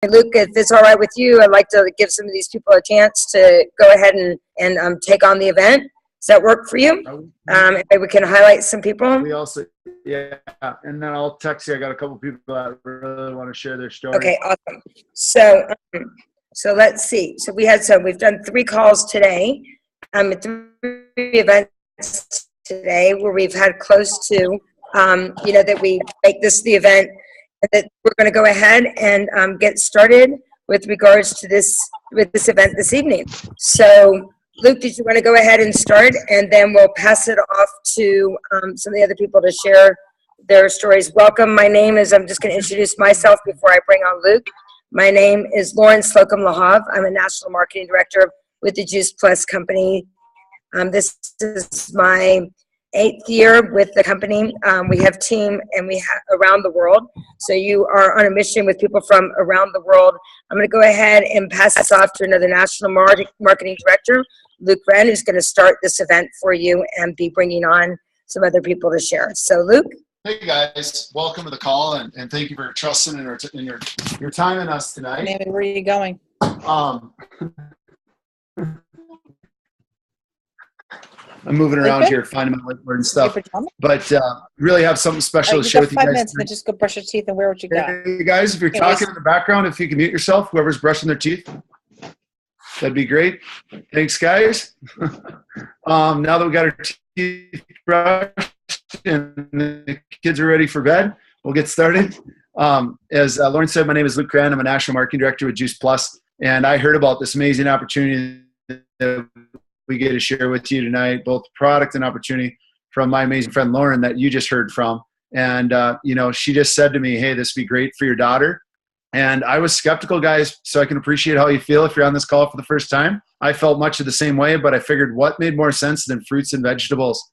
Luke, if it's all right with you, I'd like to give some of these people a chance to go ahead and take on the event. Does that work for you? Maybe we can highlight some people. We also, yeah, and then I'll text you. I got a couple people that really want to share their story. Okay, awesome. So let's see. So we've done 3 calls today. 3 events today where we've had close to, that we make this the event, that we're going to go ahead and get started with regards to this event this evening. So Luke, did you want to go ahead and start, and then we'll pass it off to some of the other people to share their stories. Welcome. My name is, I'm just going to introduce myself before I bring on Luke. My name is Lauren Slocum Lahav. I'm a National Marketing Director with the Juice Plus Company. This is my 8th year with the company. We have team and we have around the world. So you are on a mission with people from around the world. I'm going to go ahead and pass this off to another National Marketing Director, Luke Wren, who's going to start this event for you and be bringing on some other people to share. So Luke. Hey guys, welcome to the call, and thank you for trusting in your time in us tonight. Maybe, where are you going? I'm moving around here, finding my whiteboard and stuff, but really have something special to share with you guys. 5 minutes, and then just go brush your teeth and wear what you got. Hey guys, if you're talking in the background, if you can mute yourself, whoever's brushing their teeth, that'd be great. Thanks, guys. Now that we got our teeth brushed and the kids are ready for bed, we'll get started. As Lauren said, my name is Luke Wren. I'm a National Marketing Director with Juice Plus, and I heard about this amazing opportunity that we get to share with you tonight, both product and opportunity, from my amazing friend Lauren that you just heard from. And she just said to me, hey, this would be great for your daughter. And I was skeptical, guys, so I can appreciate how you feel if you're on this call for the first time. I felt much of the same way, but I figured what made more sense than fruits and vegetables.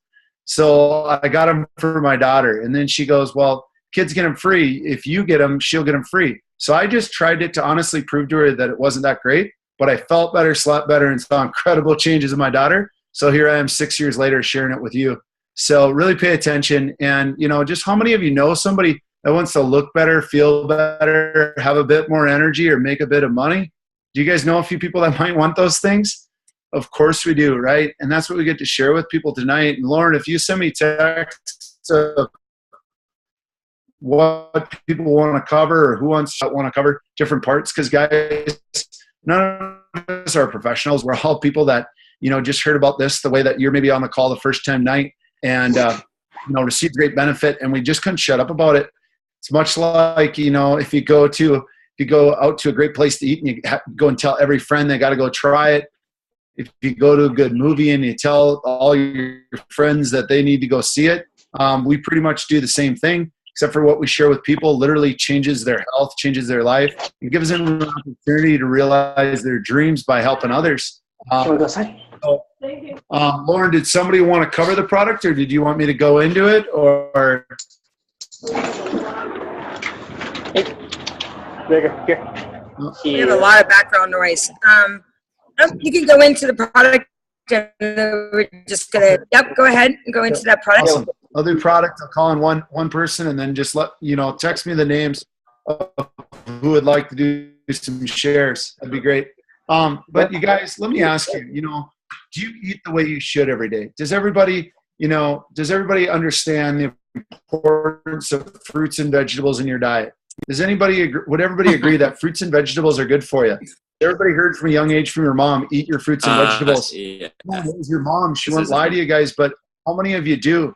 So I got them for my daughter. And then she goes, well, kids get them free. If you get them, she'll get them free. So I just tried it to honestly prove to her that it wasn't that great, but I felt better, slept better, and saw incredible changes in my daughter. So here I am 6 years later sharing it with you. So really pay attention. And, just how many of you know somebody that wants to look better, feel better, have a bit more energy, or make a bit of money? Do you guys know a few people that might want those things? Of course we do, right? And that's what we get to share with people tonight. And Lauren, if you send me texts of what people want to cover or who want to cover different parts, because guys, none of us are professionals. We're all people that, just heard about this the way that you're maybe on the call the first time night and, received great benefit, and we just couldn't shut up about it. It's much like, if you go out to a great place to eat and you go and tell every friend they got to go try it. If you go to a good movie and you tell all your friends that they need to go see it, we pretty much do the same thing, except for what we share with people literally changes their health, changes their life, and gives them an opportunity to realize their dreams by helping others. Lauren, did somebody want to cover the product, or did you want me to go into it? Or we have a lot of background noise. You can go into the product, and we're just gonna. Yep, go ahead and go into that product. Awesome. I'll do product. I'll call in one person, and then just text me the names of who would like to do some shares. That'd be great. But you guys, let me ask you. Do you eat the way you should every day? Does everybody understand the importance of fruits and vegetables in your diet? Would everybody agree that fruits and vegetables are good for you? Everybody heard from a young age from your mom, eat your fruits and vegetables. Yeah. It was your mom. She won't lie to you guys, but how many of you do?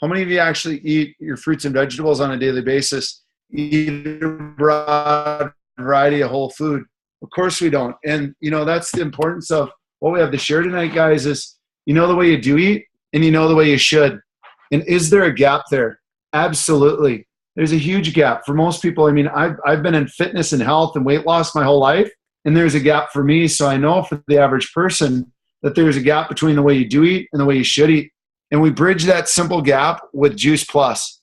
How many of you actually eat your fruits and vegetables on a daily basis? Eat a broad variety of whole food? Of course we don't. And, that's the importance of what we have to share tonight, guys, is the way you do eat and the way you should. And is there a gap there? Absolutely. There's a huge gap for most people. I mean, I've been in fitness and health and weight loss my whole life, and there's a gap for me. So I know for the average person that there's a gap between the way you do eat and the way you should eat. And we bridge that simple gap with Juice Plus.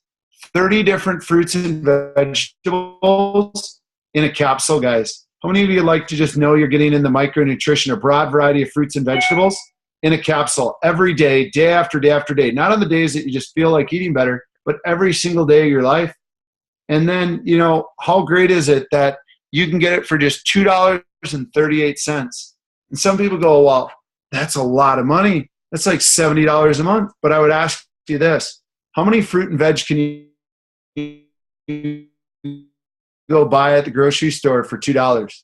30 different fruits and vegetables in a capsule, guys. How many of you like to just know you're getting in the micronutrition, a broad variety of fruits and vegetables in a capsule every day, day after day after day? Not on the days that you just feel like eating better, but every single day of your life. And then, how great is it that you can get it for just $2.38. And some people go, well, that's a lot of money. That's like $70 a month. But I would ask you this. How many fruit and veg can you go buy at the grocery store for $2?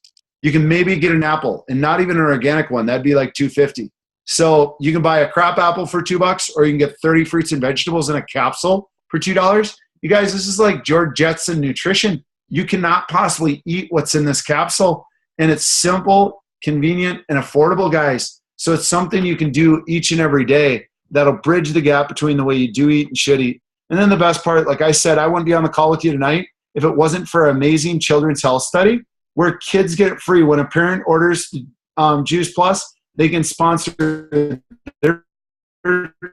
You can maybe get an apple, and not even an organic one. That'd be like $2.50. So you can buy a crap apple for $2, or you can get 30 fruits and vegetables in a capsule for $2. You guys, this is like George Jetson nutrition. You cannot possibly eat what's in this capsule. And it's simple, convenient, and affordable, guys. So it's something you can do each and every day that'll bridge the gap between the way you do eat and should eat. And then the best part, like I said, I wouldn't be on the call with you tonight if it wasn't for an amazing children's health study where kids get it free. When a parent orders Juice Plus, they can sponsor their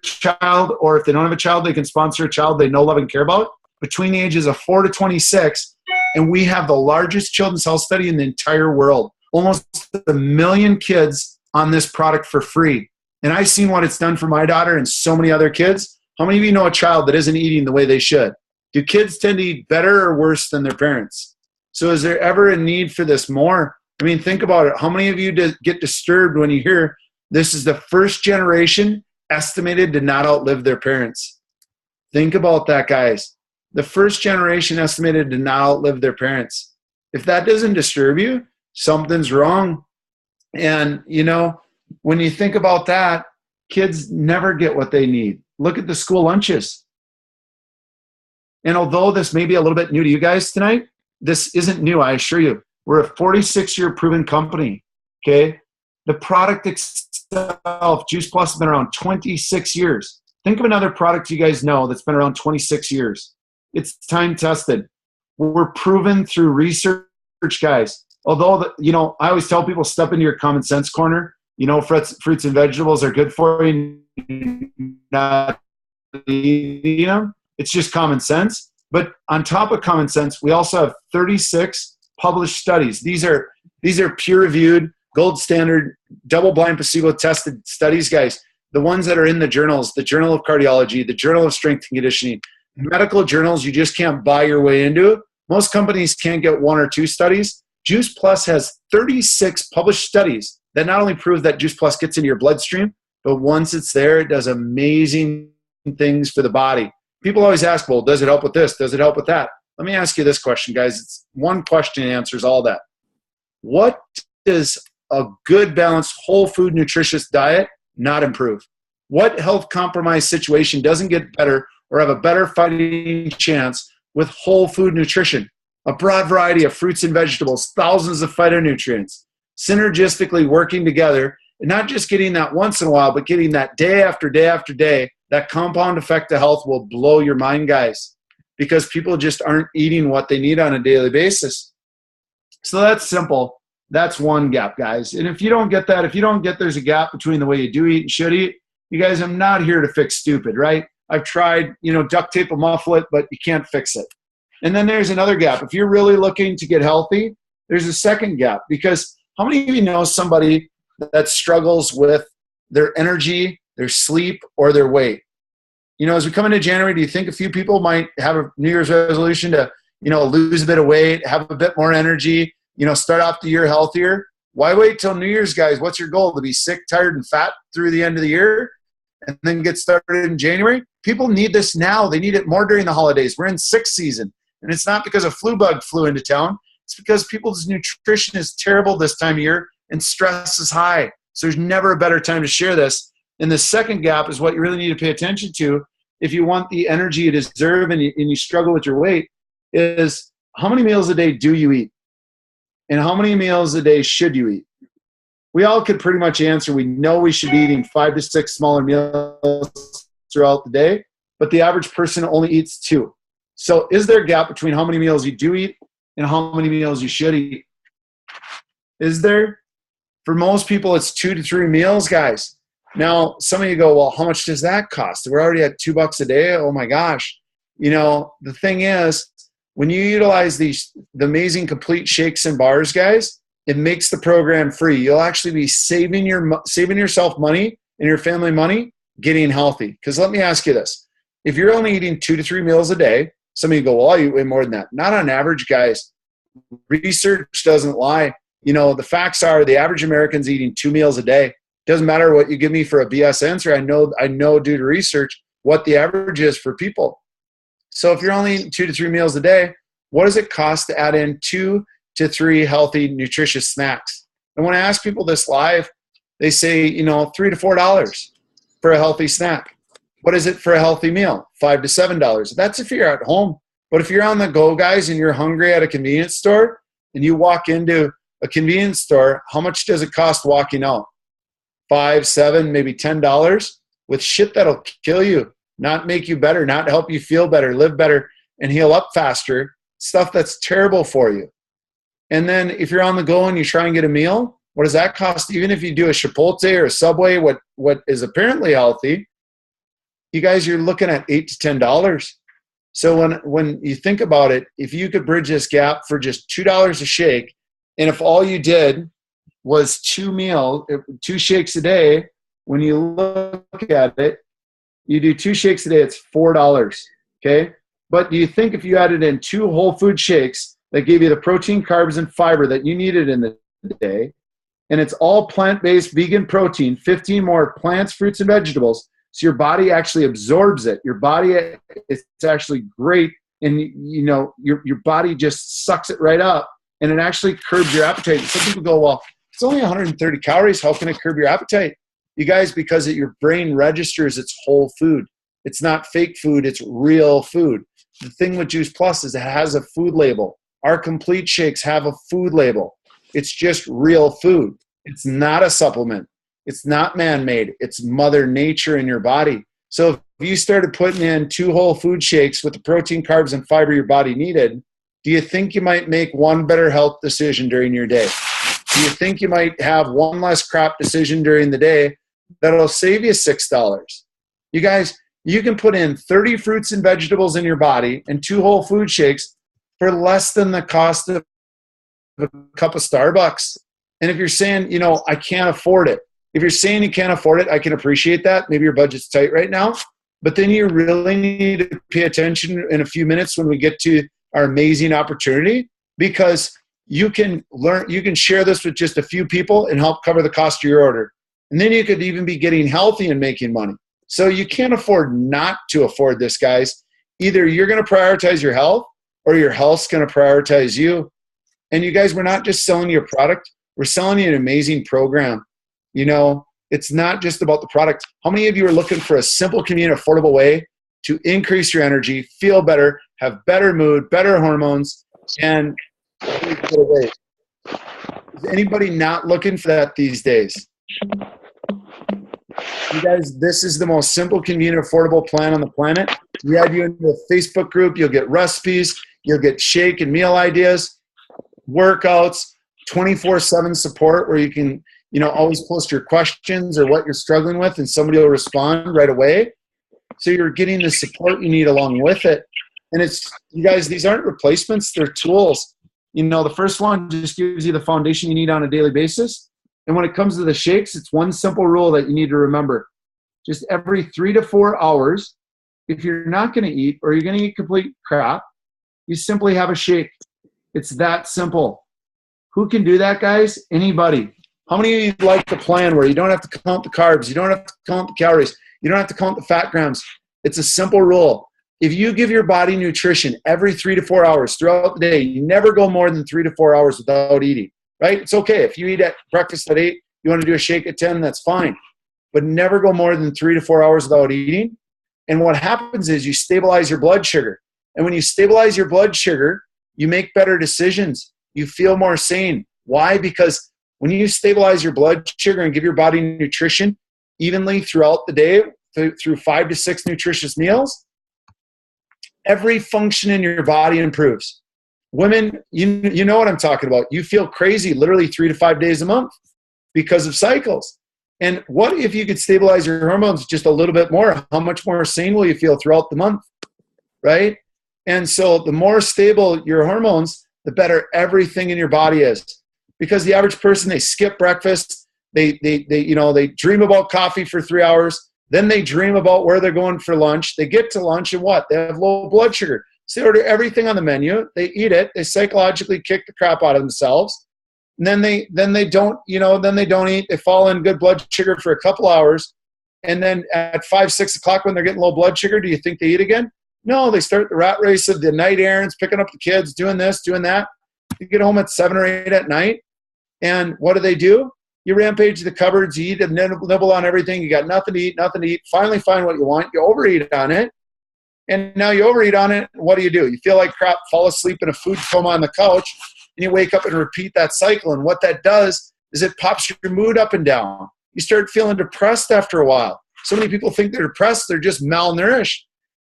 child, or if they don't have a child, they can sponsor a child they know, love, and care about between the ages of 4 to 26. And we have the largest children's health study in the entire world. Almost 1 million kids on this product for free. And I've seen what it's done for my daughter and so many other kids. How many of you know a child that isn't eating the way they should? Do kids tend to eat better or worse than their parents? So is there ever a need for this more? I mean, think about it. How many of you get disturbed when you hear this is the first generation estimated to not outlive their parents? Think about that, guys. The first generation estimated to not outlive their parents. If that doesn't disturb you, something's wrong. And, you know, when you think about that, kids never get what they need. Look at the school lunches. And although this may be a little bit new to you guys tonight, this isn't new, I assure you. We're a 46-year proven company, okay? The product itself, Juice Plus, has been around 26 years. Think of another product you guys know that's been around 26 years. It's time tested. We're proven through research, guys. Although, you know, I always tell people, step into your common sense corner. You know, fruits and vegetables are good for you. Not eating them. It's just common sense. But on top of common sense, we also have 36 published studies. These are peer-reviewed, gold standard, double-blind, placebo-tested studies, guys. The ones that are in the journals, the Journal of Cardiology, the Journal of Strength and Conditioning, medical journals you just can't buy your way into. Most companies can't get 1 or 2 studies. Juice Plus has 36 published studies that not only prove that Juice Plus gets into your bloodstream, but once it's there, it does amazing things for the body. People always ask, well, does it help with this? Does it help with that? Let me ask you this question, guys. It's one question answers all that. What does a good, balanced, whole food, nutritious diet not improve? What health compromised situation doesn't get better or have a better fighting chance with whole food nutrition? A broad variety of fruits and vegetables, thousands of phytonutrients, synergistically working together, and not just getting that once in a while, but getting that day after day after day. That compound effect of health will blow your mind, guys, because people just aren't eating what they need on a daily basis. So that's simple. That's one gap, guys. And if you don't get that, if you don't get there's a gap between the way you do eat and should eat, you guys, I'm not here to fix stupid, right? I've tried, duct tape a mufflet, but you can't fix it. And then there's another gap. If you're really looking to get healthy, there's a second gap, because how many of you know somebody that struggles with their energy, their sleep, or their weight? As we come into January, do you think a few people might have a New Year's resolution to, lose a bit of weight, have a bit more energy, start off the year healthier? Why wait till New Year's, guys? What's your goal? To be sick, tired, and fat through the end of the year and then get started in January? People need this now. They need it more during the holidays. We're in sick season. And it's not because a flu bug flew into town. It's because people's nutrition is terrible this time of year and stress is high. So there's never a better time to share this. And the second gap is what you really need to pay attention to if you want the energy you deserve and you struggle with your weight, is how many meals a day do you eat? And how many meals a day should you eat? We all could pretty much answer. We know we should be eating 5 to 6 smaller meals throughout the day, but the average person only eats 2. So is there a gap between how many meals you do eat and how many meals you should eat? Is there? For most people, it's 2 to 3 meals, guys. Now, some of you go, well, how much does that cost? We're already at $2 a day. Oh my gosh. The thing is, when you utilize the amazing complete shakes and bars, guys, it makes the program free. You'll actually be saving yourself money and your family money getting healthy. Because let me ask you this. If you're only eating 2 to 3 meals a day, some of you go, well, I eat way more than that. Not on average, guys. research doesn't lie. You know, the facts are the average American's eating 2 meals a day. Doesn't matter what you give me for a BS answer. I know due to research what the average is for people. So if you're only eating 2 to 3 meals a day, what does it cost to add in 2 to 3 healthy, nutritious snacks? And when I ask people this live, they say, you know, $3 to $4 for a healthy snack. What is it for a healthy meal? $5 to $7. That's if you're at home. But if you're on the go, guys, and you're hungry at a convenience store, and you walk into a convenience store, how much does it cost walking out? $5, $7, maybe $10 with shit that'll kill you, not make you better, not help you feel better, live better, and heal up faster. Stuff that's terrible for you. And then if you're on the go and you try and get a meal, what does that cost? Even if you do a Chipotle or a Subway, what is apparently healthy, you guys, you're looking at $8 to $10. So when you think about it, if you could bridge this gap for just $2 a shake, and if all you did was 2 shakes a day, when you look at it, you do 2 shakes a day, it's $4, okay? But do you think if you added in 2 whole food shakes that gave you the protein, carbs, and fiber that you needed in the day, and it's all plant-based vegan protein, 15 more plants, fruits, and vegetables, so your body actually absorbs it. Your body, it's actually great, and you know your body just sucks it right up, and it actually curbs your appetite. Some people go, well, it's only 130 calories. How can it curb your appetite? You guys, because your brain registers it's whole food. It's not fake food. It's real food. The thing with Juice Plus is it has a food label. Our complete shakes have a food label. It's just real food. It's not a supplement. It's not man-made. It's Mother Nature in your body. So if you started putting in 2 whole food shakes with the protein, carbs, and fiber your body needed, do you think you might make one better health decision during your day? Do you think you might have one less crap decision during the day that'll save you $6? You guys, you can put in 30 fruits and vegetables in your body and 2 whole food shakes for less than the cost of a cup of Starbucks. And if you're saying, you know, I can't afford it. If you're saying you can't afford it, I can appreciate that. Maybe your budget's tight right now. But then you really need to pay attention in a few minutes when we get to our amazing opportunity, because you can share this with just a few people and help cover the cost of your order. And then you could even be getting healthy and making money. So you can't afford not to afford this, guys. Either you're going to prioritize your health or your health's going to prioritize you. And you guys, we're not just selling you a product. We're selling you an amazing program. You know, it's not just about the product. How many of you are looking for a simple, convenient, affordable way to increase your energy, feel better, have better mood, better hormones, and get away? Is anybody not looking for that these days? You guys, this is the most simple, convenient, affordable plan on the planet. We add you into a Facebook group. You'll get recipes. You'll get shake and meal ideas, workouts, 24/7 support where you can, you know, always post your questions or what you're struggling with, and somebody will respond right away. So you're getting the support you need along with it. And it's, you guys, these aren't replacements. They're tools. You know, the first one just gives you the foundation you need on a daily basis. And when it comes to the shakes, it's one simple rule that you need to remember. Just every 3 to 4 hours, if you're not going to eat or you're going to eat complete crap, you simply have a shake. It's that simple. Who can do that, guys? Anybody. How many of you like the plan where you don't have to count the carbs, you don't have to count the calories, you don't have to count the fat grams? It's a simple rule. If you give your body nutrition every 3 to 4 hours throughout the day, you never go more than 3 to 4 hours without eating, right? It's okay. If you eat at breakfast at 8, you want to do a shake at 10, that's fine. But never go more than 3 to 4 hours without eating. And what happens is you stabilize your blood sugar. And when you stabilize your blood sugar, you make better decisions. You feel more sane. Why? Because when you stabilize your blood sugar and give your body nutrition evenly throughout the day through 5 to 6 nutritious meals, every function in your body improves. Women, you know what I'm talking about. You feel crazy literally 3 to 5 days a month because of cycles. And what if you could stabilize your hormones just a little bit more? How much more sane will you feel throughout the month, right? And so the more stable your hormones, the better everything in your body is. Because the average person, they skip breakfast, they dream about coffee for 3 hours, then they dream about where they're going for lunch. They get to lunch and what? They have low blood sugar. So they order everything on the menu. They eat it. They psychologically kick the crap out of themselves. And then they don't eat. They fall in good blood sugar for a couple hours. And then at 5, 6 o'clock when they're getting low blood sugar, do you think they eat again? No, they start the rat race of the night errands, picking up the kids, doing this, doing that. You get home at 7 or 8 at night. And what do? You rampage the cupboards, you eat and nibble on everything. You got nothing to eat. Finally find what you want. You overeat on it. And now you overeat on it. What do? You feel like crap, fall asleep in a food coma on the couch, and you wake up and repeat that cycle. And what that does is it pops your mood up and down. You start feeling depressed after a while. So many people think they're depressed. They're just malnourished.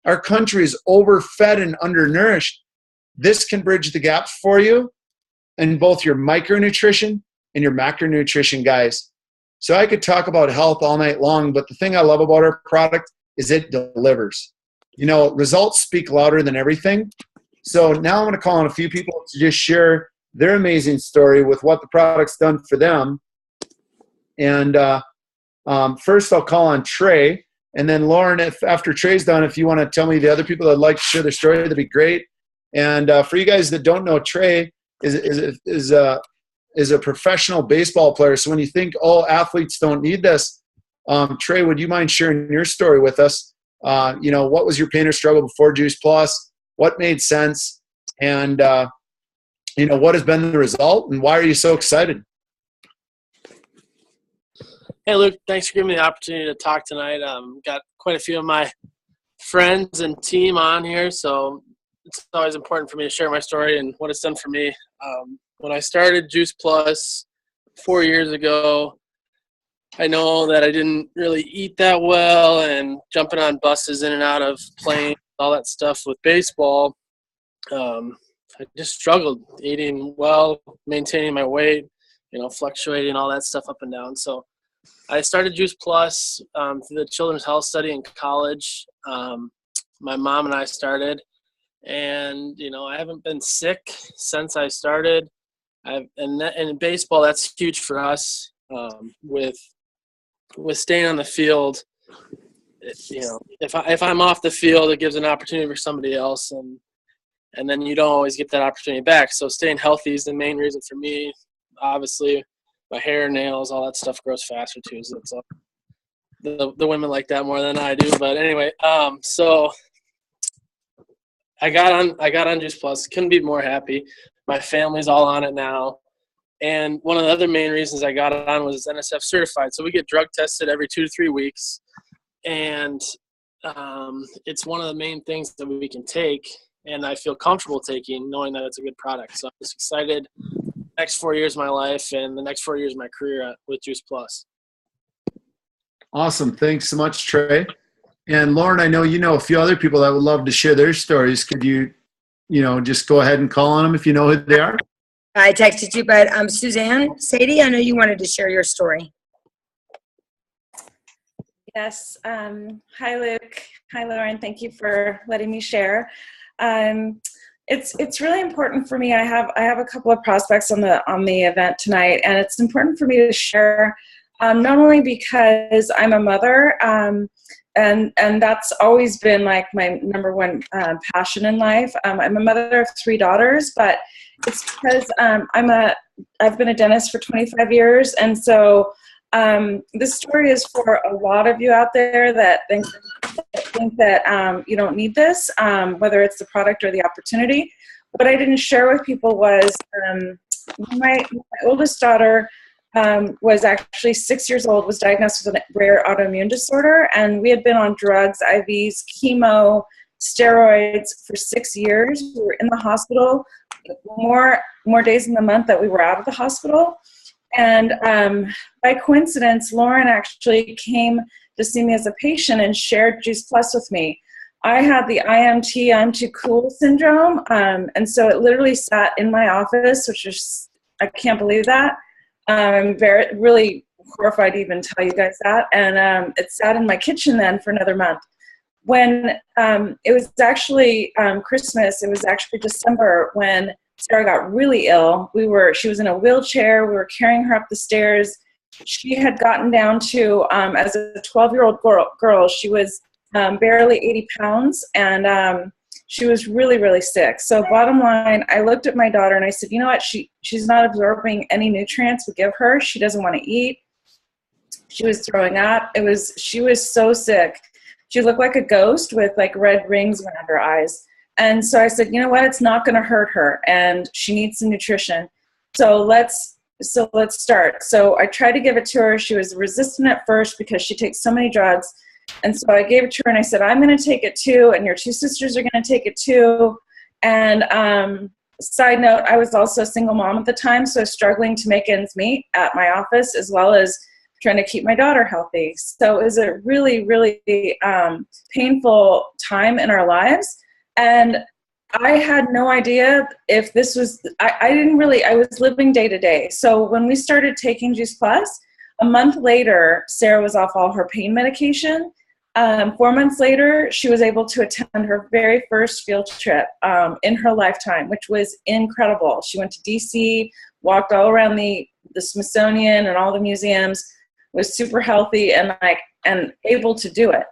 Our country is overfed and undernourished. This can bridge the gap for you in both your micronutrition and your macronutrition, guys. So I could talk about health all night long, but the thing I love about our product is it delivers. Results speak louder than everything. So now I'm going to call on a few people to just share their amazing story with what the product's done for them. And first I'll call on Trey, and then Lauren, if after Trey's done, if you want to tell me the other people that'd like to share their story, that'd be great. And for you guys that don't know, Trey is a professional baseball player. So when you think, athletes don't need this, Trey, would you mind sharing your story with us? What was your pain or struggle before Juice Plus? What made sense? And, what has been the result, and why are you so excited? Hey, Luke, thanks for giving me the opportunity to talk tonight. Got quite a few of my friends and team on here, so it's always important for me to share my story and what it's done for me. When I started Juice Plus 4 years ago, I know that I didn't really eat that well, and jumping on buses in and out of planes, all that stuff with baseball, I just struggled eating well, maintaining my weight, fluctuating, all that stuff up and down. So I started Juice Plus through the Children's Health Study in college. My mom and I started, and I haven't been sick since I started. And in baseball, that's huge for us. With staying on the field, if I'm off the field, it gives an opportunity for somebody else, and then you don't always get that opportunity back. So staying healthy is the main reason for me. Obviously, my hair, nails, all that stuff grows faster too. So it's the women like that more than I do. But anyway, so I got on Juice Plus. Couldn't be more happy. My family's all on it now. And one of the other main reasons I got on was it's NSF certified. So we get drug tested every 2 to 3 weeks. And it's one of the main things that we can take, and I feel comfortable taking, knowing that it's a good product. So I'm just excited. Next 4 years of my life and the next 4 years of my career with Juice Plus. Awesome. Thanks so much, Trey. And Lauren, I know you know a few other people that would love to share their stories. Could you, just go ahead and call on them if you know who they are? I texted you, but Suzanne, Sadie, I know you wanted to share your story. Yes. Hi, Luke. Hi, Lauren. Thank you for letting me share. It's really important for me. I have a couple of prospects on the event tonight, and it's important for me to share, not only because I'm a mother, and that's always been like my number one passion in life. I'm a mother of 3 daughters, but it's because I've been a dentist for 25 years, and so this story is for a lot of you out there that think that you don't need this, whether it's the product or the opportunity. What I didn't share with people was my oldest daughter was actually 6 years old, was diagnosed with a rare autoimmune disorder, and we had been on drugs, IVs, chemo, steroids for 6 years. We were in the hospital more days in the month that we were out of the hospital. And by coincidence, Lauren actually came to see me as a patient and shared Juice Plus with me. I had the I'm too cool syndrome, and so it literally sat in my office, which is, I can't believe that. I'm really horrified to even tell you guys that. And it sat in my kitchen then for another month. When it was actually Christmas, it was actually December when Sarah got really ill. She was in a wheelchair. We were carrying her up the stairs. She had gotten down to, as a 12-year-old girl, she was barely 80 pounds. And she was really, really sick. So bottom line, I looked at my daughter and I said, you know what? She's not absorbing any nutrients we give her. She doesn't want to eat. She was throwing up. She was so sick. She looked like a ghost with like red rings around her eyes. And so I said, you know what? It's not going to hurt her, and she needs some nutrition. So let's start. So I tried to give it to her. She was resistant at first because she takes so many drugs. And so I gave it to her and I said, I'm going to take it too. And your two sisters are going to take it too. And side note, I was also a single mom at the time. So struggling to make ends meet at my office, as well as trying to keep my daughter healthy. So it was a really, really painful time in our lives. And I had no idea if this was, I was living day to day. So when we started taking Juice Plus, a month later, Sarah was off all her pain medication. 4 months later, she was able to attend her very first field trip in her lifetime, which was incredible. She went to DC, walked all around the Smithsonian and all the museums, was super healthy and able to do it.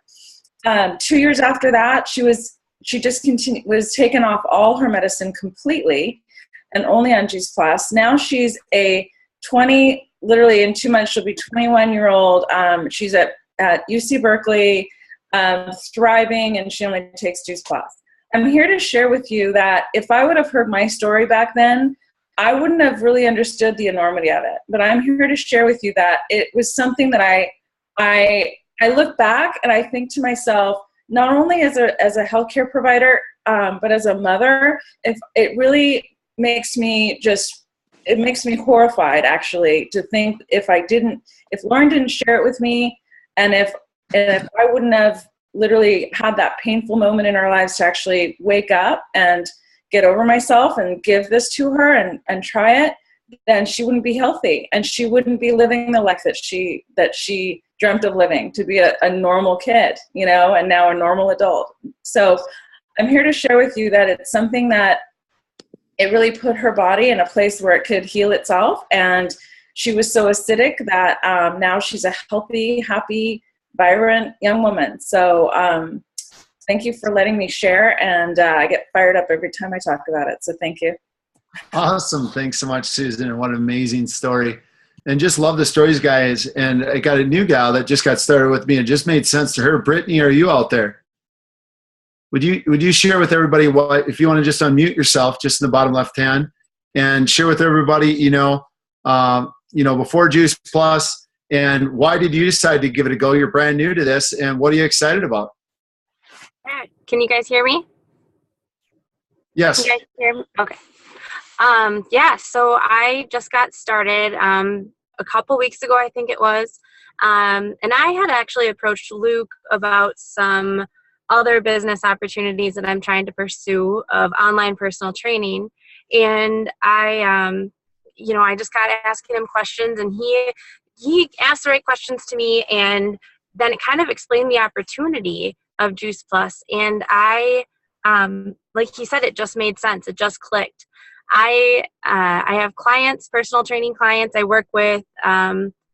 2 years after that, she just was taken off all her medicine completely and only on Juice Plus. Now she's literally in 2 months, she'll be 21-year-old. She's at UC Berkeley, thriving, and she only takes Juice Plus. I'm here to share with you that if I would have heard my story back then, I wouldn't have really understood the enormity of it. But I'm here to share with you that it was something that I look back and I think to myself, not only as a healthcare provider, but as a mother, if it really makes me horrified, actually, to think if Lauren didn't share it with me, and if I wouldn't have literally had that painful moment in our lives to actually wake up and get over myself and give this to her and try it, then she wouldn't be healthy and she wouldn't be living the life that she dreamt of living, to be a normal kid, and now a normal adult. So I'm here to share with you that it's something that it really put her body in a place where it could heal itself. And she was so acidic that now she's a healthy, happy, vibrant young woman. So thank you for letting me share. And I get fired up every time I talk about it. So thank you. Awesome. Thanks so much, Susan. And what an amazing story. And just love the stories, guys. And I got a new gal that just got started with me. It just made sense to her. Brittany, are you out there? Would you share with everybody if you want to just unmute yourself, just in the bottom left hand, and share with everybody, before Juice Plus, and why did you decide to give it a go? You're brand new to this, and what are you excited about? Can you guys hear me? Yes. Can you guys hear me? Okay. So I just got started a couple weeks ago, I think it was. And I had actually approached Luke about some other business opportunities that I'm trying to pursue of online personal training. And I just got asking him questions, and he asked the right questions to me, and then it kind of explained the opportunity of Juice Plus. And I, like he said, it just made sense. It just clicked. I have clients, personal training clients. I work with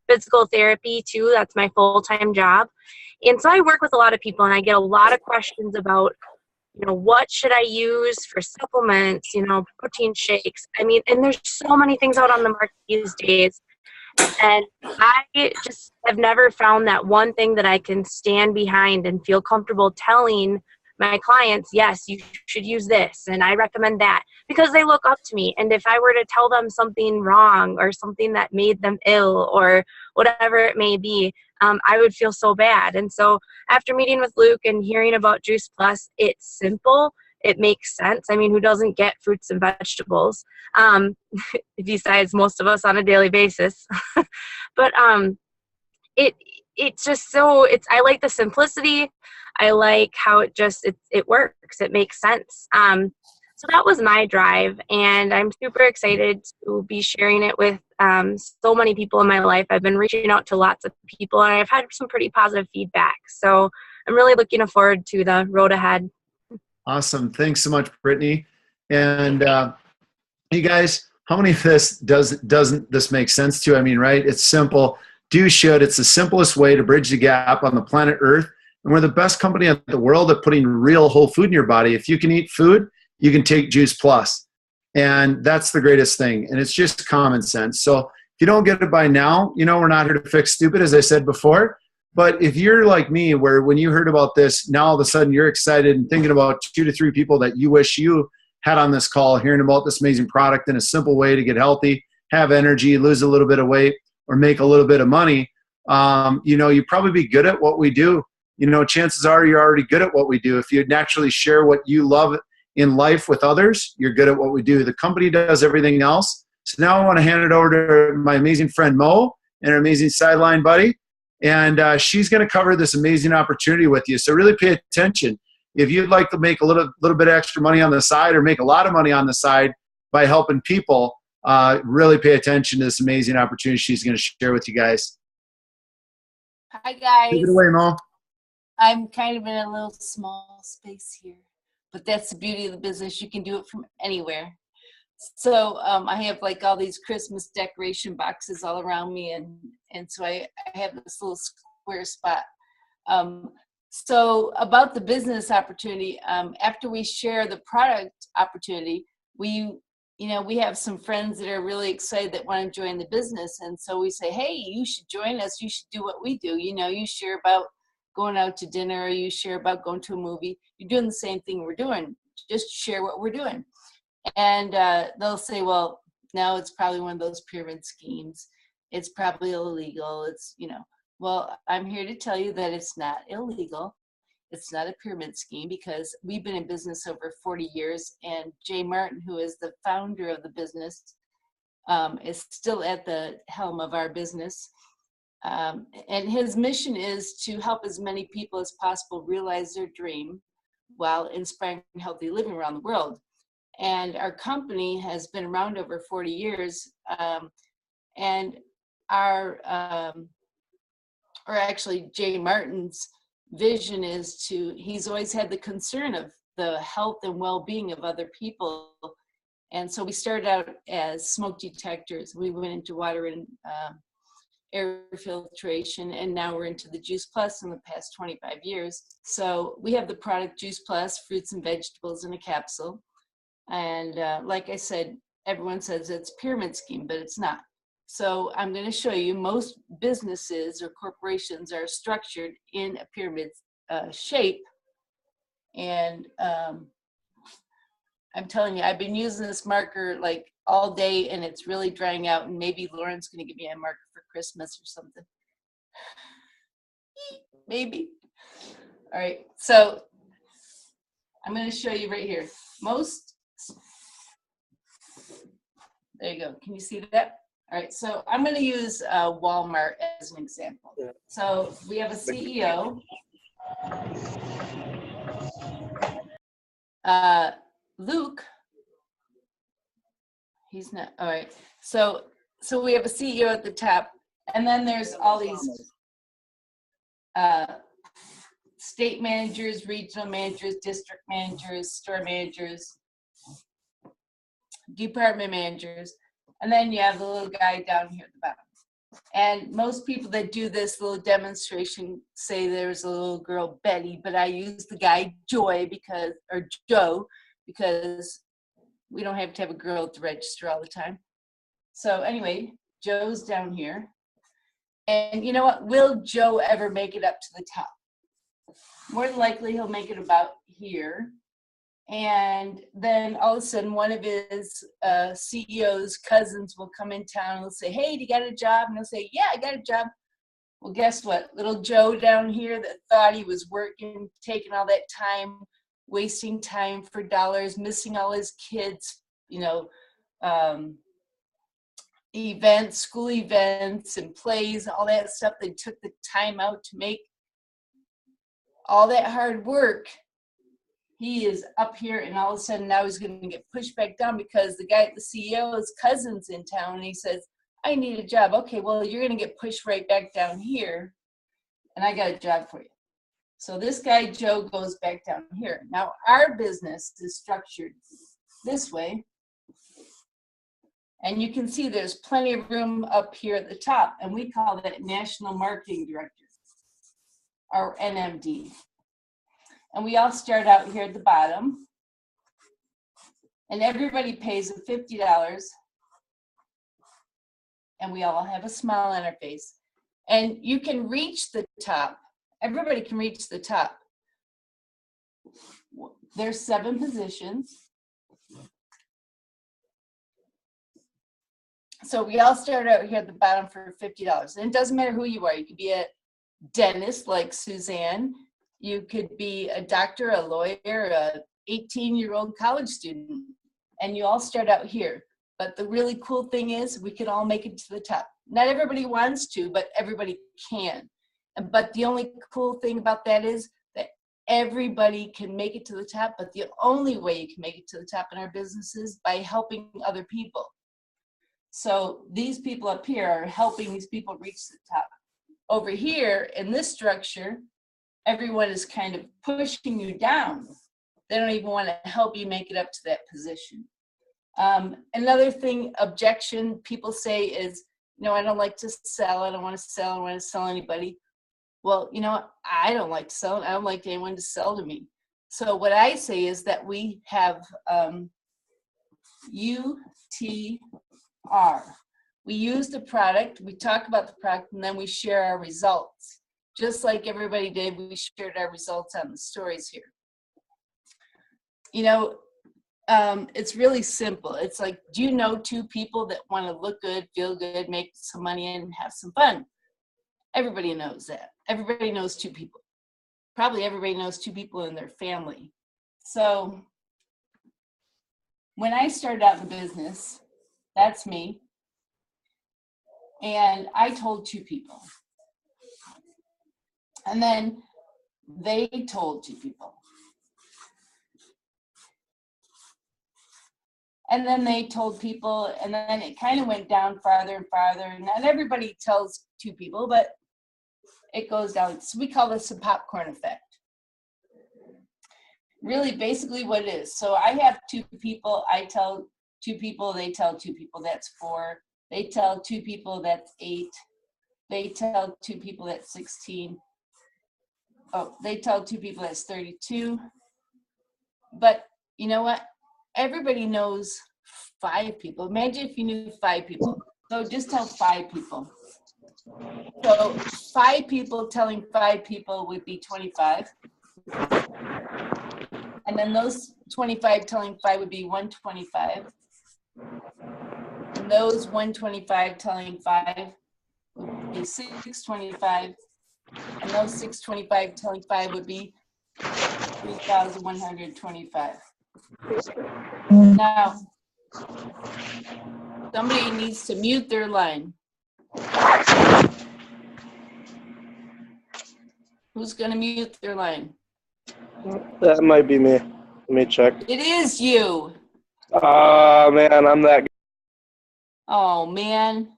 physical therapy too. That's my full-time job. And so I work with a lot of people, and I get a lot of questions about, what should I use for supplements, protein shakes. And there's so many things out on the market these days. And I just have never found that one thing that I can stand behind and feel comfortable telling my clients, yes, you should use this, and I recommend that, because they look up to me. And if I were to tell them something wrong or something that made them ill or whatever it may be, I would feel so bad. And so after meeting with Luke and hearing about Juice Plus, it's simple. It makes sense. Who doesn't get fruits and vegetables? Besides most of us on a daily basis. But it's just so, I like the simplicity. I like how it works. It makes sense. So that was my drive, and I'm super excited to be sharing it with so many people in my life. I've been reaching out to lots of people, and I've had some pretty positive feedback. So I'm really looking forward to the road ahead. Awesome. Thanks so much, Brittany. And you guys, how many of this doesn't this make sense to? Right? It's simple. It's the simplest way to bridge the gap on the planet Earth And we're the best company in the world at putting real whole food in your body. If you can eat food, you can take Juice Plus. And that's the greatest thing. And it's just common sense. So if you don't get it by now, we're not here to fix stupid, as I said before. But if you're like me, where when you heard about this, now all of a sudden you're excited and thinking about 2 to 3 people that you wish you had on this call, hearing about this amazing product in a simple way to get healthy, have energy, lose a little bit of weight, or make a little bit of money, you'd probably be good at what we do. Chances are you're already good at what we do. If you naturally share what you love in life with others, you're good at what we do. The company does everything else. So now I want to hand it over to my amazing friend Mo and her amazing sideline buddy. And she's going to cover this amazing opportunity with you. So really pay attention. If you'd like to make a little bit of extra money on the side or make a lot of money on the side by helping people, really pay attention to this amazing opportunity she's going to share with you guys. Hi, guys. Take it away, Mo. I'm kind of in a little small space here, but that's the beauty of the business. You can do it from anywhere. So I have like all these Christmas decoration boxes all around me, and so I have this little square spot. So about the business opportunity, after we share the product opportunity, we have some friends that are really excited that want to join the business, and so we say, hey, you should join us. You should do what we do. You share about going out to dinner, or you share about going to a movie. You're doing the same thing we're doing. Just share what we're doing. And they'll say, well, now it's probably one of those pyramid schemes. It's probably illegal. Well, I'm here to tell you that it's not illegal. It's not a pyramid scheme, because we've been in business over 40 years, and Jay Martin, who is the founder of the business, is still at the helm of our business. And his mission is to help as many people as possible realize their dream while inspiring healthy living around the world. And our company has been around over 40 years. And actually Jay Martin's vision is he's always had the concern of the health and well-being of other people. And so we started out as smoke detectors. We went into water and air filtration, and now we're into the Juice Plus in the past 25 years. So we have the product Juice Plus, fruits and vegetables in a capsule. And like I said, everyone says it's a pyramid scheme, but it's not. So I'm going to show you, most businesses or corporations are structured in a pyramid shape. And I'm telling you, I've been using this marker like all day, and it's really drying out, and maybe Lauren's going to give me a marker for Christmas or something. Maybe. All right, so I'm going to show you right here. There you go. Can you see that? All right, so I'm going to use Walmart as an example. So we have a CEO. Luke, he's not, all right. So we have a CEO at the top, and then there's all these state managers, regional managers, district managers, store managers, department managers, and then you have the little guy down here at the bottom. And most people that do this little demonstration say there's a little girl, Betty, but I use the guy Joe, because we don't have to have a girl at the register all the time. So anyway, Joe's down here. And you know what? Will Joe ever make it up to the top? More than likely, he'll make it about here. And then all of a sudden, one of his CEO's cousins will come in town and he'll say, hey, do you got a job? And he'll say, yeah, I got a job. Well, guess what? Little Joe down here that thought he was working, taking all that time, wasting time for dollars, missing all his kids, events, school events and plays, all that stuff. They took the time out to make all that hard work. He is up here, and all of a sudden now he's going to get pushed back down because the guy, the CEO's cousin's in town, and he says, I need a job. Okay, well, you're going to get pushed right back down here, and I got a job for you. So this guy, Joe, goes back down here. Now, our business is structured this way, and you can see there's plenty of room up here at the top, and we call that National Marketing Director. or NMD. And we all start out here at the bottom. And everybody pays $50. And we all have a smile on our face. And you can reach the top. Everybody can reach the top. There's 7 positions. So we all start out here at the bottom for $50. And it doesn't matter who you are. You could be a dentist like Suzanne. You could be a doctor, a lawyer, a 18-year-old college student. And you all start out here. But the really cool thing is we can all make it to the top. Not everybody wants to, but everybody can. But the only cool thing about that is that everybody can make it to the top, but the only way you can make it to the top in our business is by helping other people. So these people up here are helping these people reach the top. Over here in this structure, everyone is kind of pushing you down. They don't even want to help you make it up to that position. Another thing, objection people say is, I don't like to sell. I don't want to sell. I don't want to sell anybody. Well, I don't like to sell. I don't like anyone to sell to me. So what I say is that we have UTR. We use the product, we talk about the product, and then we share our results. Just like everybody did, we shared our results on the stories here. It's really simple. It's like, do you know 2 people that want to look good, feel good, make some money, and have some fun? Everybody knows that. Everybody knows 2 people. Probably everybody knows 2 people in their family. So when I started out in the business, that's me. And I told 2 people. And then they told 2 people. And then they told people, and then it kind of went down farther and farther. And not everybody tells 2 people, but it goes down. So we call this the popcorn effect. Really, basically what it is. So I have 2 people. I tell 2 people. They tell 2 people. That's 4. They tell 2 people. That's 8. They tell 2 people. That's 16. Oh, they tell 2 people. That's 32. But you know what? Everybody knows 5 people. Imagine if you knew 5 people. So just tell 5 people. So 5 people telling 5 people would be 25. And then those 25 telling 5 would be 125. And those 125 telling 5 would be 625. And those 625 telling 5 would be 3,125. Now, somebody needs to mute their line. Who's going to mute their line? That might be me. Let me check. It is you. Man, I'm that. Oh, man.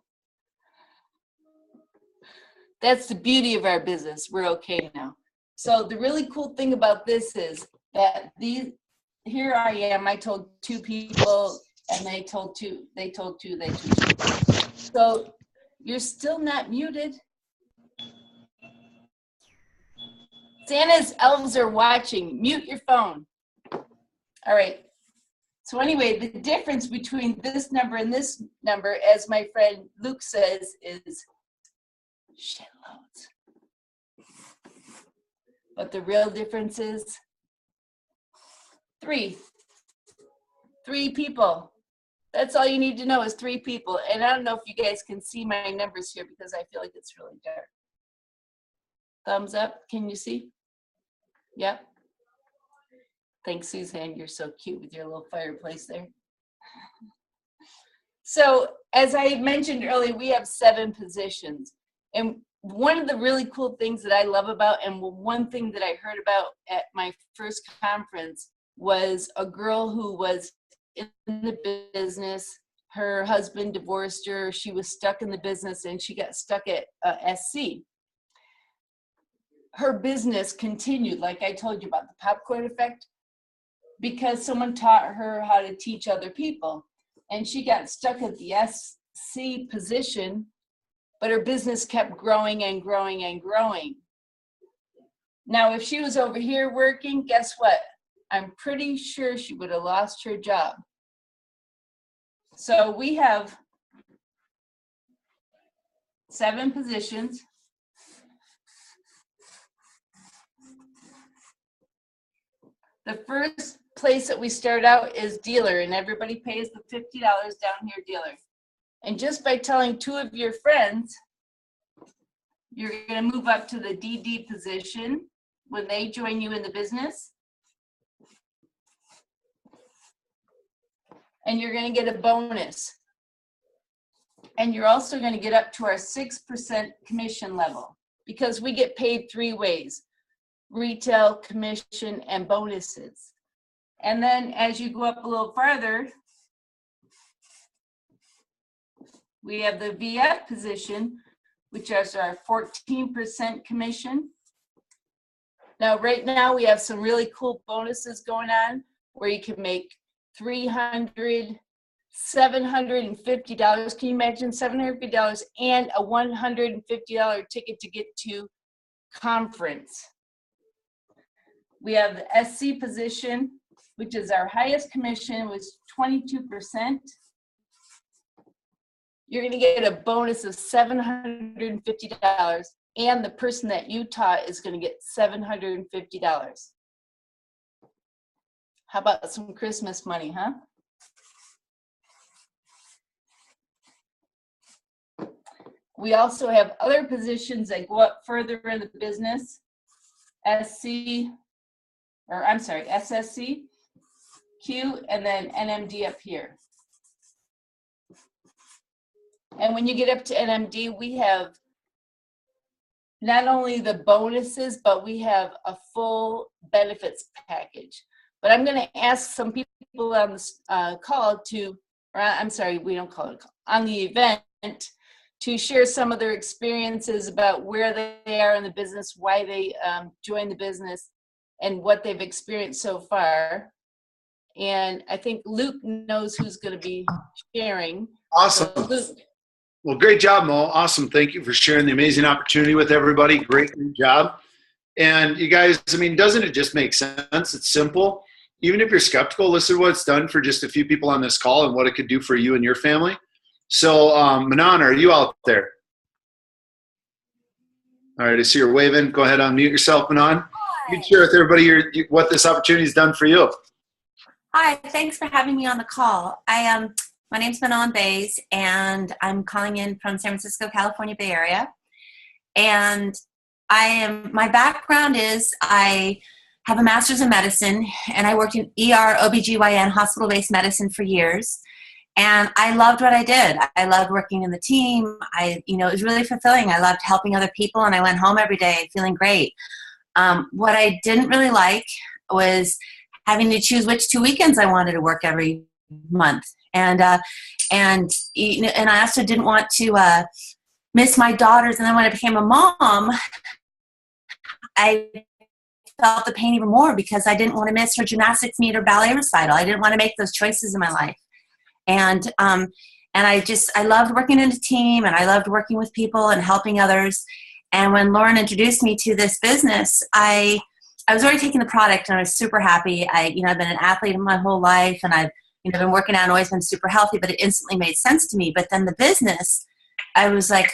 That's the beauty of our business. We're okay now. So the really cool thing about this is that here I am. I told 2 people, and they told 2. They told 2. They told 2. So you're still not muted. Santa's elves are watching. Mute your phone. All right. So anyway, the difference between this number and this number, as my friend Luke says, is shitloads. But the real difference is 3. 3 people. That's all you need to know is 3 people. And I don't know if you guys can see my numbers here because I feel like it's really dark. Thumbs up. Can you see? Yep. Thanks, Suzanne. You're so cute with your little fireplace there. So as I mentioned earlier, we have 7 positions. And one of the really cool things that I love about, and one thing that I heard about at my first conference, was a girl who was in the business. Her husband divorced her. She was stuck in the business, and she got stuck at SC. Her business continued, like I told you about the popcorn effect, because someone taught her how to teach other people. And she got stuck at the SC position, but her business kept growing and growing and growing. Now, if she was over here working, guess what? I'm pretty sure she would have lost her job. So we have 7 positions. The first place that we start out is dealer, and everybody pays the $50 down here, dealer. And just by telling 2 of your friends, you're going to move up to the DD position when they join you in the business. And you're going to get a bonus. And you're also going to get up to our 6% commission level, because we get paid 3 ways: retail, commission, and bonuses. And then as you go up a little farther, we have the VF position, which is our 14% commission. Now, right now, we have some really cool bonuses going on where you can make $300, $750. Can you imagine $750 and a $150 ticket to get to conference? We have the SC position, which is our highest commission, was 22%. You're going to get a bonus of $750, and the person that you taught is going to get $750. How about some Christmas money, huh? We also have other positions that go up further in the business. SSC, Q, and then NMD up here. And when you get up to NMD, we have not only the bonuses, but we have a full benefits package. But I'm going to ask some people on this call to, or I'm sorry, we don't call it a call, on the event, to share some of their experiences about where they are in the business, why they joined the business, and what they've experienced so far. And I think Luke knows who's going to be sharing. Awesome. So Luke. Well, great job, Mo. Awesome. Thank you for sharing the amazing opportunity with everybody. Great job. And you guys, I mean, doesn't it just make sense? It's simple. Even if you're skeptical, listen to what it's done for just a few people on this call and what it could do for you and your family. So, Manon, are you out there? All right, I see you're waving. Go ahead, unmute yourself, Manon. You can share with everybody what this opportunity has done for you. Hi, thanks for having me on the call. My name's Manon Bays, and I'm calling in from San Francisco, California, Bay Area. And my background is I have a master's in medicine, and I worked in ER, OBGYN, hospital-based medicine for years. And I loved what I did. I loved working in the team. It was really fulfilling. I loved helping other people, and I went home every day feeling great. What I didn't really like was having to choose which 2 weekends I wanted to work every month. And I also didn't want to miss my daughters. And then when I became a mom, I felt the pain even more because I didn't want to miss her gymnastics meet or ballet recital. I didn't want to make those choices in my life. And I loved working in a team, and I loved working with people and helping others. And when Lauren introduced me to this business, I was already taking the product, and I was super happy. I've been an athlete my whole life, and I've been working out and always been super healthy, but it instantly made sense to me. But then the business, I was like,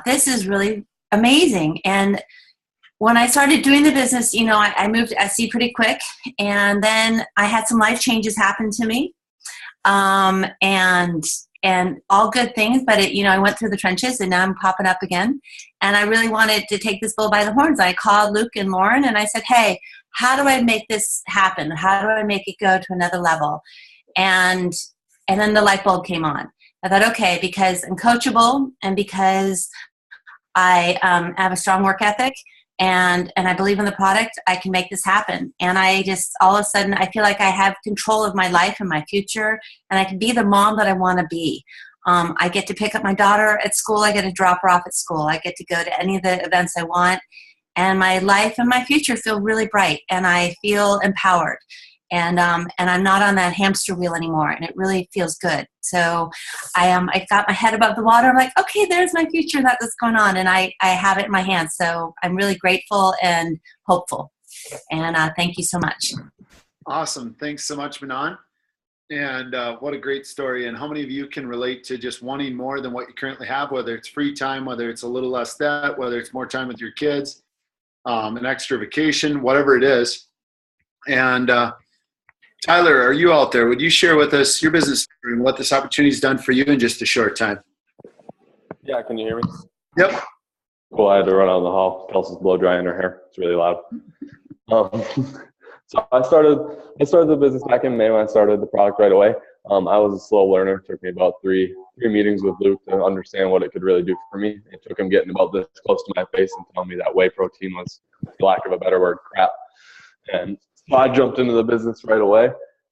this is really amazing. And when I started doing the business, I moved to SC pretty quick, and then I had some life changes happen to me. And all good things, but I went through the trenches, and now I'm popping up again. And I really wanted to take this bull by the horns. I called Luke and Lauren, and I said, hey, how do I make this happen? How do I make it go to another level? And then the light bulb came on. I thought, okay, because I'm coachable, and because I have a strong work ethic, and I believe in the product, I can make this happen. And I just, all of a sudden, I feel like I have control of my life and my future, and I can be the mom that I want to be. I get to pick up my daughter at school. I get to drop her off at school. I get to go to any of the events I want. And my life and my future feel really bright, and I feel empowered. and I'm not on that hamster wheel anymore, and it really feels good. So I got my head above the water. I'm like, okay, there's my future, that's what's going on, and I have it in my hands. So I'm really grateful and hopeful, and thank you so much. Awesome. Thanks so much, Manon. And what a great story. And how many of you can relate to just wanting more than what you currently have, whether it's free time, whether it's a little less debt, whether it's more time with your kids, an extra vacation, whatever it is. And Tyler, are you out there? Would you share with us your business story and what this opportunity has done for you in just a short time? Yeah, can you hear me? Yep. Cool, I had to run out in the hall. Kelsey's blow drying her hair. It's really loud. So I started the business back in May when I started the product right away. I was a slow learner. It took me about three meetings with Luke to understand what it could really do for me. It took him getting about this close to my face and telling me that whey protein was, for lack of a better word, crap. And so I jumped into the business right away.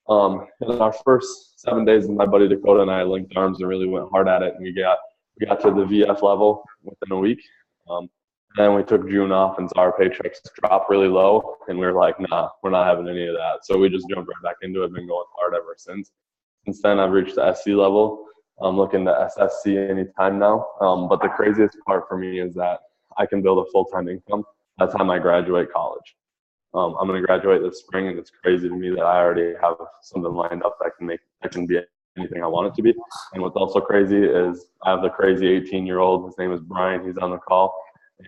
In our first 7 days, my buddy Dakota and I linked arms and really went hard at it, and we got to the VF level within a week. Then we took June off and saw our paychecks drop really low, and we were like, nah, we're not having any of that. So we just jumped right back into it, been going hard ever since. Since then, I've reached the SC level. I'm looking to SSC anytime now. But the craziest part for me is that I can build a full-time income by the time I graduate college. I'm going to graduate this spring, and it's crazy to me that I already have something lined up that can be anything I want it to be. And what's also crazy is I have the crazy 18-year-old. His name is Brian. He's on the call.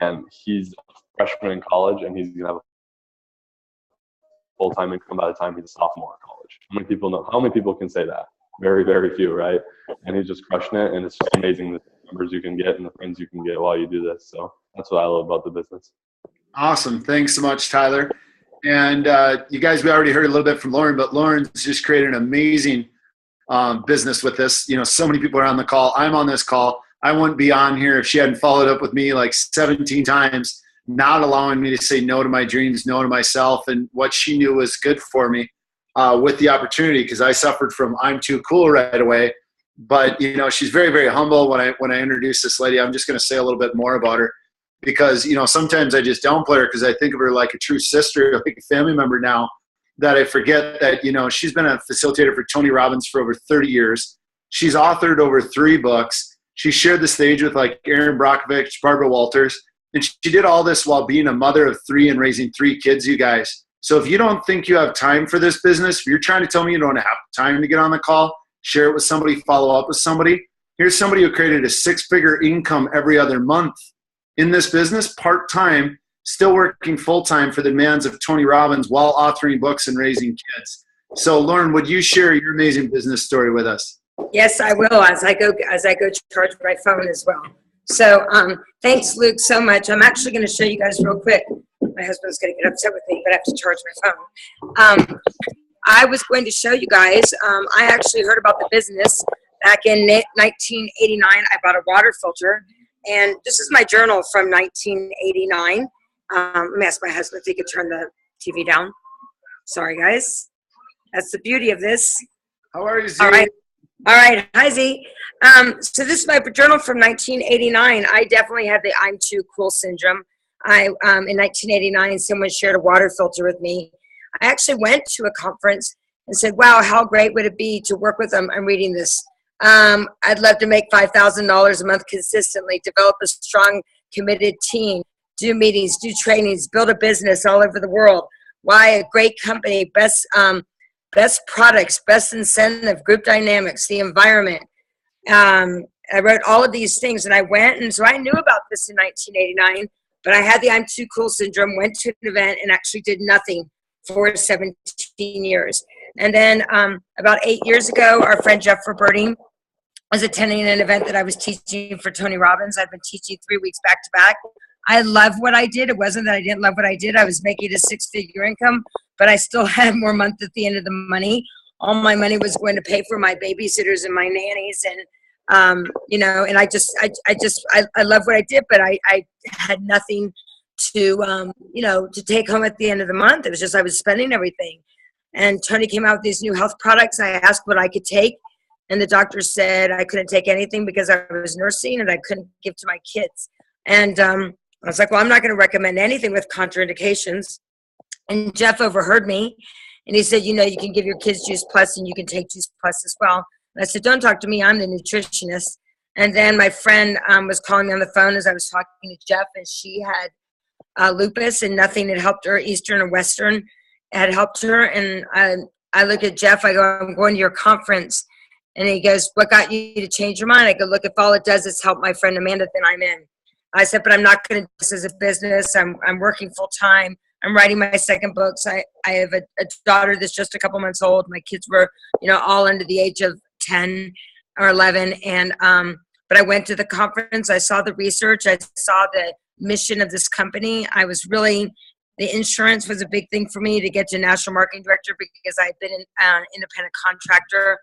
And he's a freshman in college, and he's going to have a full-time income by the time he's a sophomore in college. How many people can say that? Very, very few, right? And he's just crushing it, and it's just amazing the numbers you can get and the friends you can get while you do this. So that's what I love about the business. Awesome. Thanks so much, Tyler. And you guys, we already heard a little bit from Lauren, but Lauren's just created an amazing business with this. You know, so many people are on the call. I'm on this call. I wouldn't be on here if she hadn't followed up with me like 17 times, not allowing me to say no to my dreams, no to myself, and what she knew was good for me with the opportunity, because I suffered from I'm too cool right away. But, you know, she's very, very humble. When I introduce this lady, I'm just going to say a little bit more about her, because, you know, sometimes I just downplay her because I think of her like a true sister, like a family member now, that I forget that, you know, she's been a facilitator for Tony Robbins for over 30 years. She's authored over 3 books. She shared the stage with like Aaron Brockovich, Barbara Walters, and she did all this while being a mother of 3 and raising 3 kids, you guys. So if you don't think you have time for this business, if you're trying to tell me you don't have time to get on the call, share it with somebody, follow up with somebody. Here's somebody who created a 6-figure income every other month in this business, part-time, still working full-time for the demands of Tony Robbins while authoring books and raising kids. So Lauren, would you share your amazing business story with us? Yes, I will, as I go charge my phone as well. So thanks, Luke, so much. I'm actually going to show you guys real quick. My husband's going to get upset with me, but I have to charge my phone. I was going to show you guys, I actually heard about the business back in 1989. I bought a water filter, and this is my journal from 1989. Let me ask my husband if he could turn the TV down. Sorry, guys. That's the beauty of this. How are you, Z? All right. Hi, Z. So this is my journal from 1989. I definitely had the I'm too cool syndrome. In 1989, someone shared a water filter with me. I actually went to a conference and said, wow, how great would it be to work with them? I'm reading this. I'd love to make $5,000 a month consistently, develop a strong, committed team, do meetings, do trainings, build a business all over the world. Why a great company, best products, best incentive, group dynamics, the environment. I wrote all of these things, and I went, and so I knew about this in 1989, but I had the I'm too cool syndrome, went to an event, and actually did nothing for 17 years. And then about 8 years ago, our friend Jeff Roberti was attending an event that I was teaching for Tony Robbins. I've been teaching 3 weeks back to back. I love what I did. It wasn't that I didn't love what I did. I was making a 6-figure income, but I still had more month at the end of the money. All my money was going to pay for my babysitters and my nannies, and you know, and I love what I did, but I had nothing to you know, to take home at the end of the month. It was just I was spending everything. And Tony came out with these new health products. I asked what I could take, and the doctor said I couldn't take anything because I was nursing and I couldn't give to my kids. And I was like, well, I'm not going to recommend anything with contraindications. And Jeff overheard me, And he said, you can give your kids Juice Plus and you can take Juice Plus as well. And I said, don't talk to me. I'm the nutritionist. And then my friend was calling me on the phone as I was talking to Jeff, and she had lupus, and nothing had helped her. Eastern or Western had helped her. And I look at Jeff. I go, I'm going to your conference. And he goes, what got you to change your mind? I go, look, if all it does is help my friend Amanda, then I'm in. I said, but I'm not going to do this as a business. I'm working full time. I'm writing my second book. So I have a daughter that's just a couple months old. My kids were, all under the age of 10 or 11. And, but I went to the conference. I saw the research. I saw the mission of this company. I was really, the insurance was a big thing for me to get to national marketing director, because I've been an independent contractor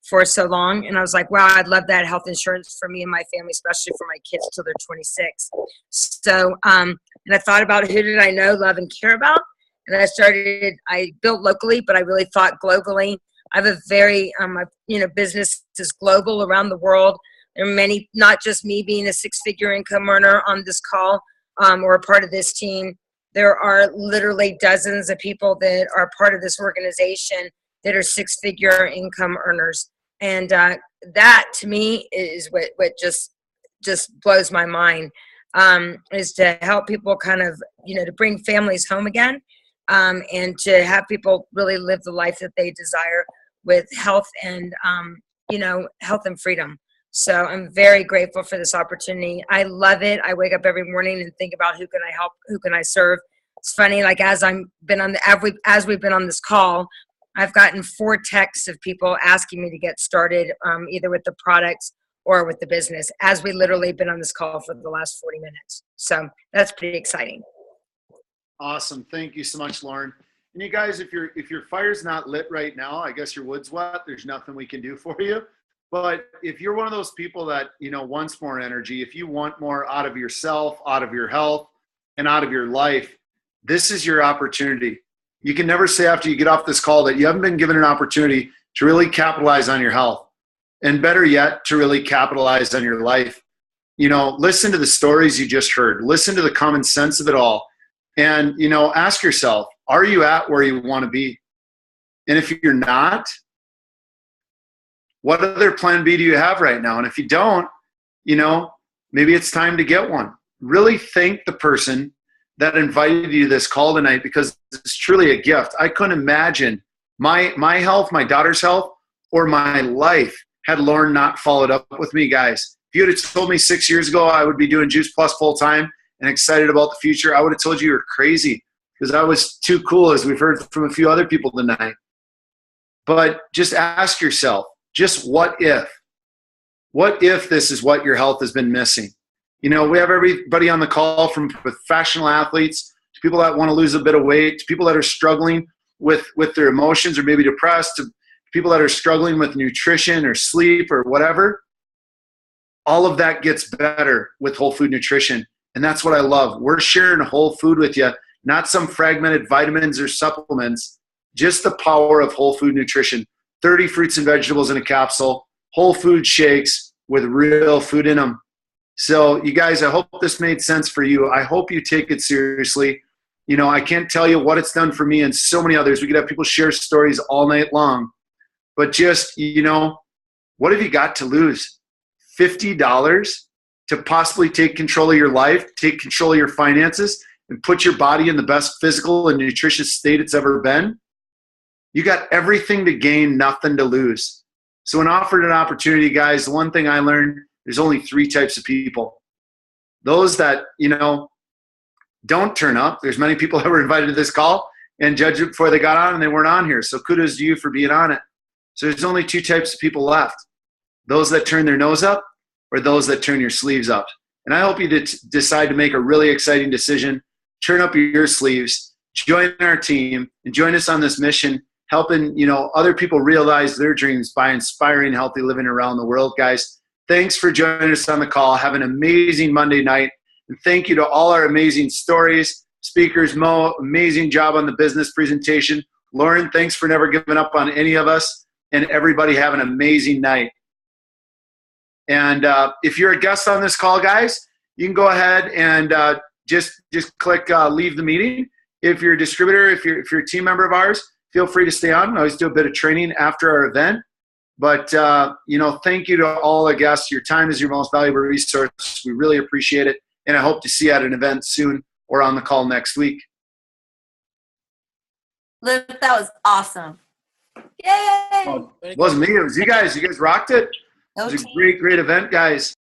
for so long. And I was like, wow, I'd love that health insurance for me and my family, especially for my kids till they're 26. So, and I thought about who did I know, love, and care about. And I built locally, but I really thought globally. I have a very, business is global around the world. There are many, not just me being a six-figure income earner on this call or a part of this team. There are literally dozens of people that are part of this organization that are six-figure income earners. And that to me is what just blows my mind, is to help people kind of, to bring families home again, and to have people really live the life that they desire with health and, health and freedom. So I'm very grateful for this opportunity. I love it. I wake up every morning and think about who can I help, who can I serve. It's funny, like as we've been on this call, I've gotten 4 texts of people asking me to get started, either with the products or with the business, as we literally been on this call for the last 40 minutes. So that's pretty exciting. Awesome. Thank you so much, Lauren. And you guys, if your fire's not lit right now, I guess your wood's wet. There's nothing we can do for you. But if you're one of those people that, wants more energy, if you want more out of yourself, out of your health, and out of your life, this is your opportunity. You can never say after you get off this call that you haven't been given an opportunity to really capitalize on your health, and better yet, to really capitalize on your life. Listen to the stories you just heard. Listen to the common sense of it all. And, ask yourself, are you at where you want to be? And if you're not, what other plan B do you have right now? And if you don't, maybe it's time to get one. Really thank the person that invited you to this call tonight, because it's truly a gift. I couldn't imagine my health, my daughter's health, or my life had Lauren not followed up with me, guys. If you had told me 6 years ago I would be doing Juice Plus full time and excited about the future, I would have told you you're crazy, because I was too cool, as we've heard from a few other people tonight. But just ask yourself, just what if? What if this is what your health has been missing? We have everybody on the call, from professional athletes to people that want to lose a bit of weight, to people that are struggling with their emotions or maybe depressed, to people that are struggling with nutrition or sleep or whatever. All of that gets better with whole food nutrition. And that's what I love. We're sharing whole food with you, not some fragmented vitamins or supplements, just the power of whole food nutrition. 30 fruits and vegetables in a capsule, whole food shakes with real food in them. So you guys, I hope this made sense for you. I hope you take it seriously. I can't tell you what it's done for me and so many others. We could have people share stories all night long. But just, what have you got to lose? $50 to possibly take control of your life, take control of your finances, and put your body in the best physical and nutritious state it's ever been? You got everything to gain, nothing to lose. So when offered an opportunity, guys, the one thing I learned, there's only 3 types of people. Those that, don't turn up. There's many people that were invited to this call and judged it before they got on and they weren't on here. So kudos to you for being on it. So there's only 2 types of people left. Those that turn their nose up, or those that turn your sleeves up. And I hope you decide to make a really exciting decision, turn up your sleeves, join our team, and join us on this mission, helping, other people realize their dreams by inspiring healthy living around the world. Guys, thanks for joining us on the call. Have an amazing Monday night. And thank you to all our amazing stories, speakers. Mo, amazing job on the business presentation. Lauren, thanks for never giving up on any of us. And everybody have an amazing night. And if you're a guest on this call, guys, you can go ahead and just click leave the meeting. If you're a distributor, if you're a team member of ours, feel free to stay on. I always do a bit of training after our event. But, thank you to all the guests. Your time is your most valuable resource. We really appreciate it. And I hope to see you at an event soon or on the call next week. Luke, that was awesome. Yay! Well, it wasn't me. It was you guys. You guys rocked it. It was a great, great event, guys.